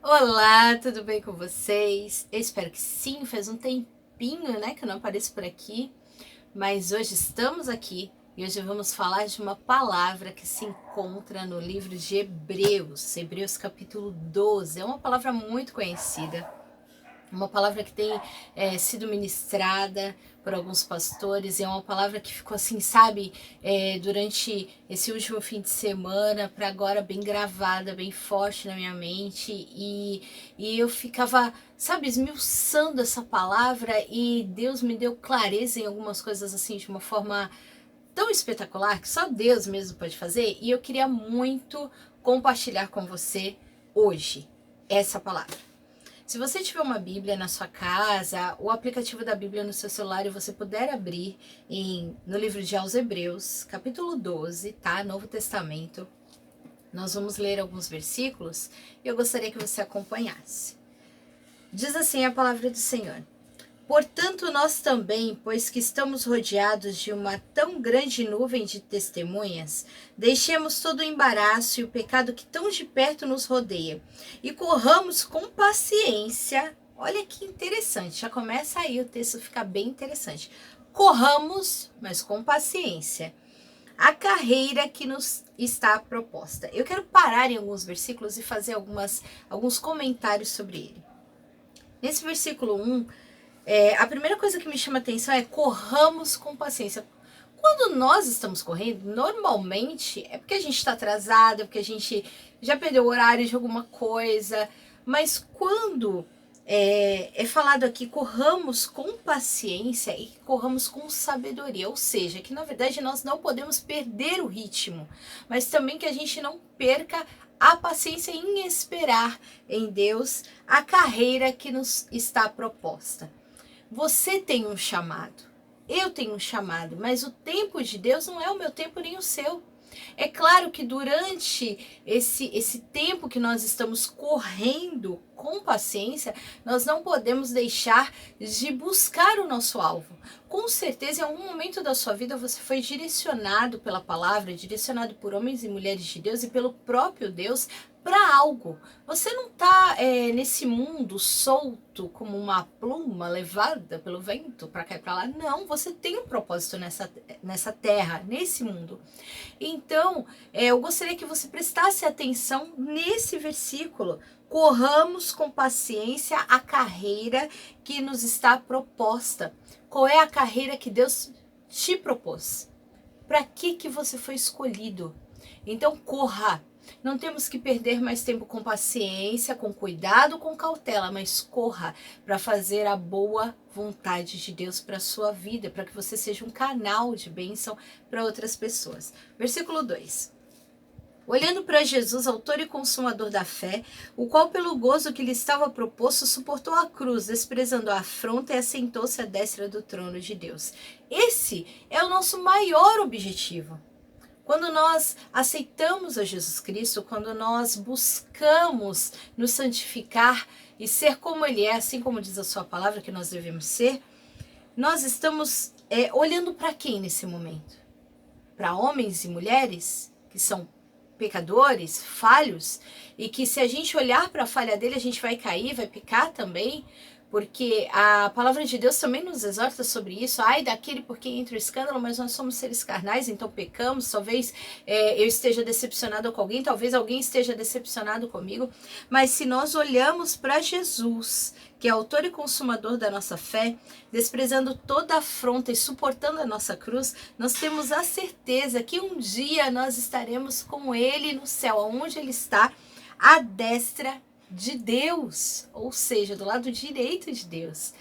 Olá, tudo bem com vocês? Eu espero que sim, faz um tempinho, né, que eu não apareço por aqui, mas hoje estamos aqui e hoje vamos falar de uma palavra que se encontra no livro de Hebreus, Hebreus capítulo 12. É uma palavra muito conhecida, uma palavra que tem sido ministrada por alguns pastores, e é uma palavra que ficou assim, sabe, durante esse último fim de semana, para agora bem gravada, bem forte na minha mente, e eu ficava, sabe, esmiuçando essa palavra, e Deus me deu clareza em algumas coisas assim, de uma forma tão espetacular, que só Deus mesmo pode fazer, e eu queria muito compartilhar com você hoje essa palavra. Se você tiver uma Bíblia na sua casa, o aplicativo da Bíblia no seu celular e você puder abrir no livro de aos Hebreus, capítulo 12, tá? Novo Testamento. Nós vamos ler alguns versículos e eu gostaria que você acompanhasse. Diz assim a palavra do Senhor: Portanto, nós também, pois que estamos rodeados de uma tão grande nuvem de testemunhas, deixemos todo o embaraço e o pecado que tão de perto nos rodeia, e corramos com paciência. Olha que interessante, já começa aí o texto fica bem interessante. Corramos, mas com paciência, a carreira que nos está proposta. Eu quero parar em alguns versículos e fazer alguns comentários sobre ele. Nesse versículo 1, a primeira coisa que me chama atenção é corramos com paciência. Quando nós estamos correndo, normalmente é porque a gente está atrasado, é porque a gente já perdeu o horário de alguma coisa. Mas quando é falado aqui, corramos com paciência e corramos com sabedoria. Ou seja, que na verdade nós não podemos perder o ritmo, mas também que a gente não perca a paciência em esperar em Deus a carreira que nos está proposta. Você tem um chamado, eu tenho um chamado, mas o tempo de Deus não é o meu tempo nem o seu. É claro que durante esse tempo que nós estamos correndo com paciência, nós não podemos deixar de buscar o nosso alvo. Com certeza, em algum momento da sua vida, você foi direcionado pela palavra, direcionado por homens e mulheres de Deus e pelo próprio Deus para algo. Você não está nesse mundo solto como uma pluma levada pelo vento para cá e para lá. Não, você tem um propósito nessa terra, nesse mundo. Então, eu gostaria que você prestasse atenção nesse versículo. Corramos com paciência a carreira que nos está proposta. Qual é a carreira que Deus te propôs? Para que você foi escolhido? Então, corra. Não temos que perder mais tempo com paciência, com cuidado, com cautela, mas corra para fazer a boa vontade de Deus para a sua vida, para que você seja um canal de bênção para outras pessoas. Versículo 2. Olhando para Jesus, autor e consumador da fé, o qual pelo gozo que lhe estava proposto suportou a cruz, desprezando a afronta, e assentou-se à destra do trono de Deus. Esse é o nosso maior objetivo. Quando nós aceitamos a Jesus Cristo, quando nós buscamos nos santificar e ser como Ele é, assim como diz a sua palavra que nós devemos ser, nós estamos olhando para quem nesse momento? Para homens e mulheres que são pecadores, falhos, e que se a gente olhar para a falha dele, a gente vai cair, vai pecar também, porque a palavra de Deus também nos exorta sobre isso. Ai daquele por quem entra o escândalo, mas nós somos seres carnais, então pecamos. Talvez eu esteja decepcionado com alguém, talvez alguém esteja decepcionado comigo, mas se nós olhamos para Jesus, que é autor e consumador da nossa fé, desprezando toda afronta e suportando a nossa cruz, nós temos a certeza que um dia nós estaremos com Ele no céu, onde Ele está, à destra de Deus, ou seja, do lado direito de Deus.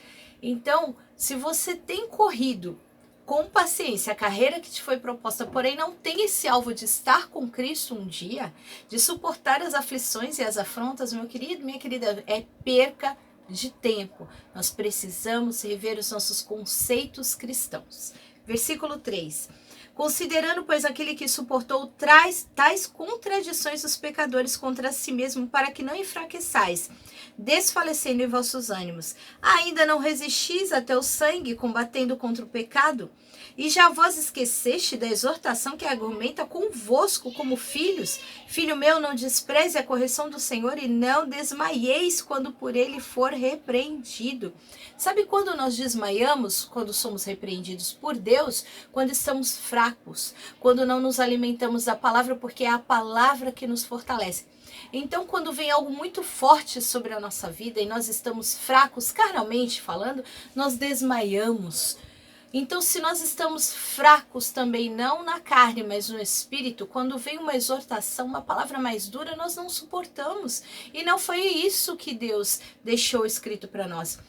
Então, se você tem corrido com paciência a carreira que te foi proposta, porém não tem esse alvo de estar com Cristo um dia, de suportar as aflições e as afrontas, meu querido, minha querida, é perca de tempo. Nós precisamos rever os nossos conceitos cristãos. Versículo 3. Considerando, pois, aquele que suportou tais contradições dos pecadores contra si mesmo, para que não enfraqueçais, desfalecendo em vossos ânimos. Ainda não resistis até o sangue, combatendo contra o pecado? E já vós esqueceste da exortação que argumenta convosco como filhos? Filho meu, não despreze a correção do Senhor e não desmaieis quando por ele for repreendido. Sabe quando nós desmaiamos? Quando somos repreendidos por Deus? Quando estamos fracos, quando não nos alimentamos da palavra, porque é a palavra que nos fortalece. Então, quando vem algo muito forte sobre a nossa vida e nós estamos fracos, carnalmente falando, nós desmaiamos. Então, se nós estamos fracos também, não na carne, mas no espírito, quando vem uma exortação, uma palavra mais dura, nós não suportamos. E não foi isso que Deus deixou escrito para nós.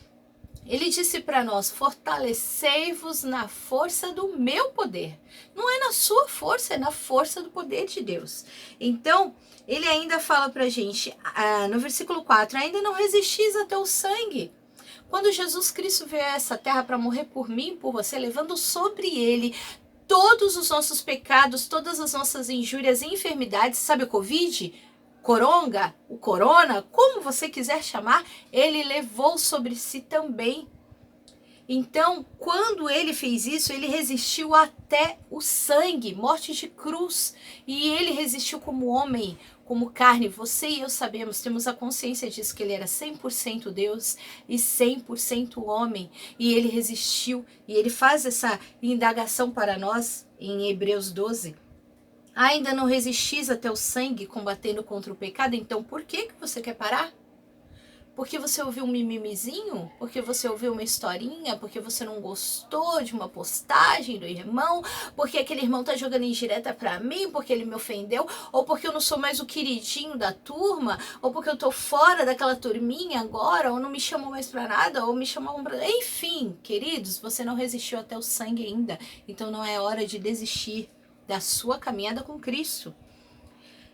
Ele disse para nós: fortalecei-vos na força do meu poder. Não é na sua força, é na força do poder de Deus. Então, ele ainda fala para a gente, no versículo 4, ainda não resistis até o sangue. Quando Jesus Cristo veio a essa terra para morrer por mim e por você, levando sobre ele todos os nossos pecados, todas as nossas injúrias e enfermidades, sabe o Covid? Coronga, o corona, como você quiser chamar, ele levou sobre si também. Então, quando ele fez isso, ele resistiu até o sangue, morte de cruz. E ele resistiu como homem, como carne. Você e eu sabemos, temos a consciência disso, que ele era 100% Deus e 100% homem. E ele resistiu. E ele faz essa indagação para nós em Hebreus 12. Ainda não resistis até o sangue, combatendo contra o pecado? Então, por que você quer parar? Porque você ouviu um mimimizinho? Porque você ouviu uma historinha? Porque você não gostou de uma postagem do irmão? Porque aquele irmão tá jogando indireta pra mim? Porque ele me ofendeu? Ou porque eu não sou mais o queridinho da turma? Ou porque eu tô fora daquela turminha agora? Ou não me chamam mais pra nada? Ou me chamavam pra... Enfim, queridos, você não resistiu até o sangue ainda. Então não é hora de desistir da sua caminhada com Cristo.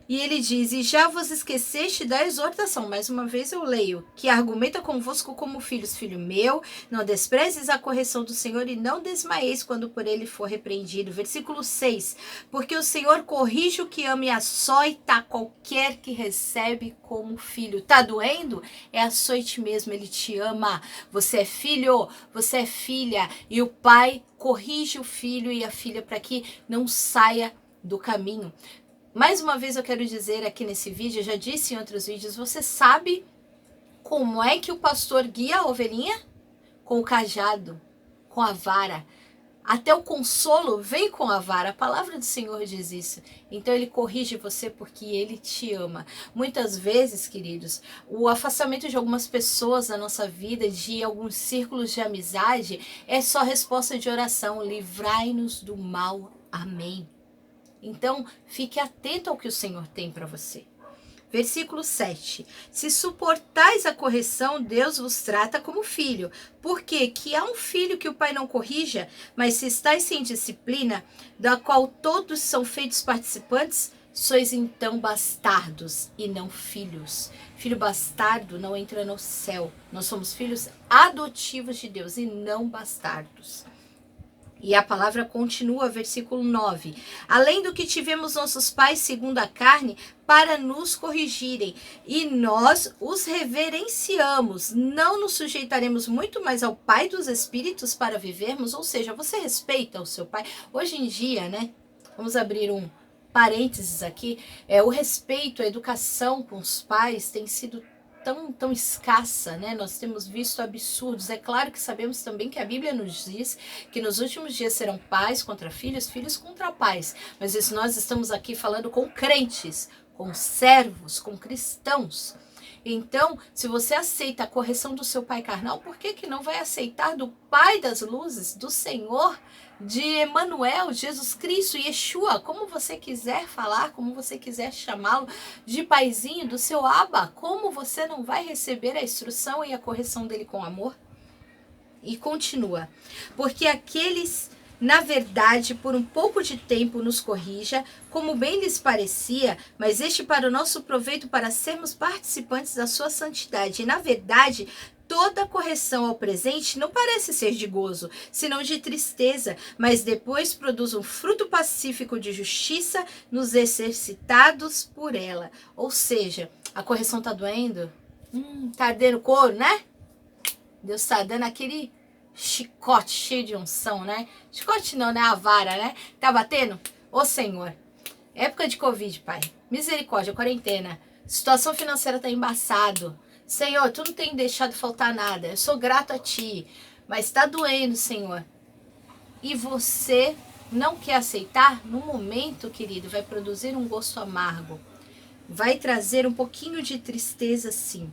E ele diz: e já vos esqueceste da exortação, mais uma vez eu leio, que argumenta convosco como filhos, filho meu, não desprezes a correção do Senhor e não desmaeis quando por ele for repreendido. Versículo 6, porque o Senhor corrige o que ama e açoita qualquer que recebe como filho. Tá doendo? É açoite mesmo, ele te ama. Você é filho, você é filha, e o pai corrige o filho e a filha para que não saia do caminho. Mais uma vez eu quero dizer aqui nesse vídeo, eu já disse em outros vídeos, você sabe como é que o pastor guia a ovelhinha? Com o cajado, com a vara. Até o consolo vem com a vara. A palavra do Senhor diz isso. Então ele corrige você porque ele te ama. Muitas vezes, queridos, o afastamento de algumas pessoas da nossa vida, de alguns círculos de amizade, é só resposta de oração. Livrai-nos do mal. Amém. Então, fique atento ao que o Senhor tem para você. Versículo 7. Se suportais a correção, Deus vos trata como filho. Porque que há um filho que o pai não corrija, mas se estáis sem disciplina, da qual todos são feitos participantes, sois então bastardos e não filhos. Filho bastardo não entra no céu. Nós somos filhos adotivos de Deus e não bastardos. E a palavra continua, versículo 9. Além do que tivemos nossos pais segundo a carne, para nos corrigirem, e nós os reverenciamos, não nos sujeitaremos muito mais ao Pai dos Espíritos para vivermos? Ou seja, você respeita o seu pai? Hoje em dia, né? Vamos abrir um parênteses aqui. O respeito, a educação com os pais tem sido tão escassa, né? Nós temos visto absurdos. É claro que sabemos também que a Bíblia nos diz que nos últimos dias serão pais contra filhos, filhos contra pais. Mas isso nós estamos aqui falando com crentes, com servos, com cristãos. Então, se você aceita a correção do seu pai carnal, por que não vai aceitar do Pai das luzes, do Senhor, de Emanuel, Jesus Cristo, Yeshua, como você quiser falar, como você quiser chamá-lo, de paizinho, do seu Abba? Como você não vai receber a instrução e a correção dele com amor? E continua, porque aqueles... Na verdade, por um pouco de tempo nos corrija, como bem lhes parecia, mas este para o nosso proveito, para sermos participantes da sua santidade. E na verdade, toda correção ao presente não parece ser de gozo, senão de tristeza, mas depois produz um fruto pacífico de justiça nos exercitados por ela. Ou seja, a correção tá doendo? Tá ardendo o couro, né? Deus tá dando aquele chicote cheio de unção, né? Chicote não, né? A vara, né? Tá batendo? Ô Senhor, época de Covid, Pai. Misericórdia, quarentena. Situação financeira tá embaçado. Senhor, tu não tem deixado faltar nada. Eu sou grato a ti. Mas tá doendo, Senhor. E você não quer aceitar? No momento, querido, vai produzir um gosto amargo. Vai trazer um pouquinho de tristeza, sim.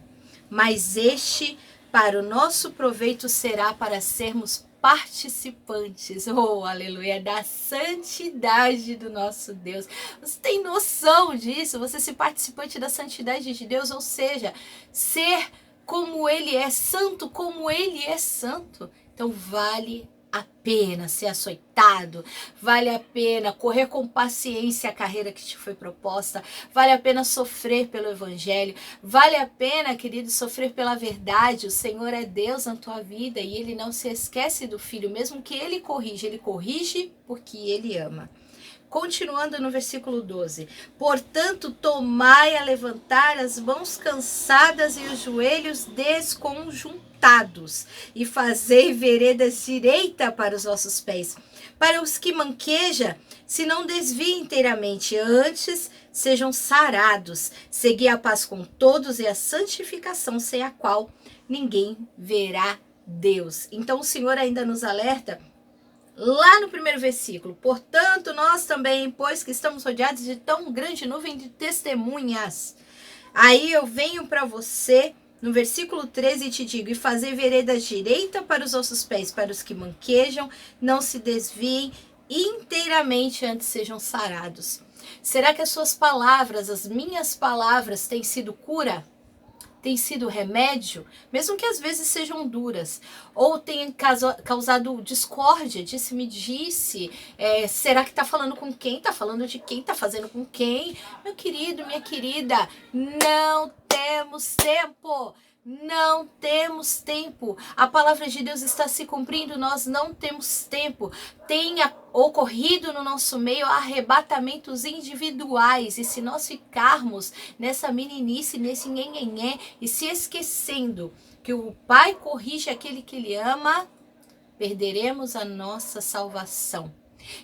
Mas este, para o nosso proveito, será para sermos participantes, oh, aleluia, da santidade do nosso Deus. Você tem noção disso? Você ser participante da santidade de Deus, ou seja, ser como Ele é, santo como Ele é santo. Então vale a pena ser açoitado, vale a pena correr com paciência a carreira que te foi proposta, vale a pena sofrer pelo evangelho, vale a pena, querido, sofrer pela verdade. O Senhor é Deus na tua vida e Ele não se esquece do filho, mesmo que Ele corrige porque Ele ama. Continuando no versículo 12. Portanto, tomai a levantar as mãos cansadas e os joelhos desconjuntados, e fazei veredas direita para os vossos pés. Para os que manqueja, se não desviem inteiramente, antes sejam sarados. Segui a paz com todos e a santificação, sem a qual ninguém verá Deus. Então o Senhor ainda nos alerta lá no primeiro versículo. Portanto, nós também, pois que estamos rodeados de tão grande nuvem de testemunhas. Aí eu venho para você no versículo 13 e te digo: e fazer veredas direita para os vossos pés, para os que manquejam, não se desviem inteiramente, antes sejam sarados. Será que as suas palavras, as minhas palavras, têm sido cura? Tem sido remédio, mesmo que às vezes sejam duras, ou tenham causado discórdia, disse-me-disse, será que está falando com quem? Está falando de quem? Está fazendo com quem? Meu querido, minha querida, não temos tempo. Não temos tempo. A palavra de Deus está se cumprindo, nós não temos tempo. Tenha ocorrido no nosso meio arrebatamentos individuais, e se nós ficarmos nessa meninice, nesse nhenhenhé, e se esquecendo que o Pai corrige aquele que Ele ama, perderemos a nossa salvação.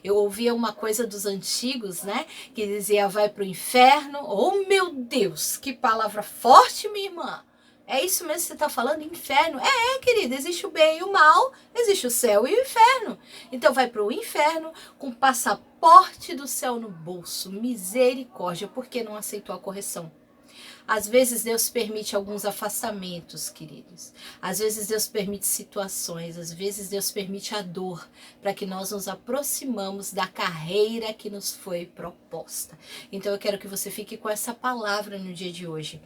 Eu ouvia uma coisa dos antigos, né, que dizia: vai para o inferno. Oh, meu Deus, que palavra forte, minha irmã. É isso mesmo que você está falando? Inferno? Querida, existe o bem e o mal, existe o céu e o inferno. Então vai para o inferno com o passaporte do céu no bolso. Misericórdia, porque não aceitou a correção. Às vezes Deus permite alguns afastamentos, queridos. Às vezes Deus permite situações, às vezes Deus permite a dor, para que nós nos aproximamos da carreira que nos foi proposta. Então eu quero que você fique com essa palavra no dia de hoje.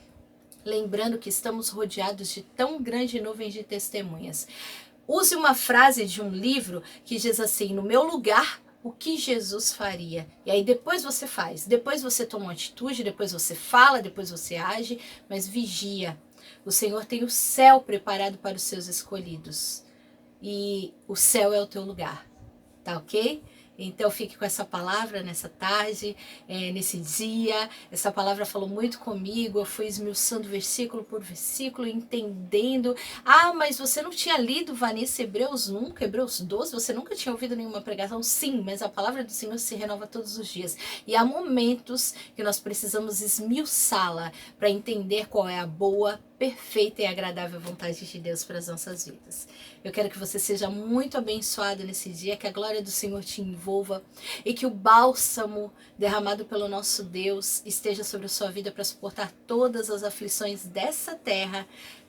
Lembrando que estamos rodeados de tão grande nuvem de testemunhas. Use uma frase de um livro que diz assim: no meu lugar, o que Jesus faria? E aí depois você faz, depois você toma uma atitude, depois você fala, depois você age, mas vigia. O Senhor tem o céu preparado para os seus escolhidos. E o céu é o teu lugar, tá ok? Então fique com essa palavra nessa tarde, nesse dia. Essa palavra falou muito comigo, eu fui esmiuçando versículo por versículo, entendendo. Ah, mas você não tinha lido, Vanessa, Hebreus nunca, Hebreus 12, você nunca tinha ouvido nenhuma pregação? Sim, mas a palavra do Senhor se renova todos os dias. E há momentos que nós precisamos esmiuçá-la para entender qual é a boa, perfeita e agradável vontade de Deus para as nossas vidas. Eu quero que você seja muito abençoado nesse dia, que a glória do Senhor te envolva e que o bálsamo derramado pelo nosso Deus esteja sobre a sua vida para suportar todas as aflições dessa terra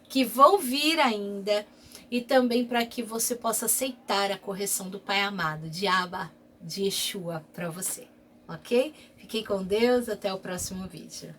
que vão vir ainda, e também para que você possa aceitar a correção do Pai amado, de Abba, de Yeshua para você, ok? Fiquem com Deus, até o próximo vídeo.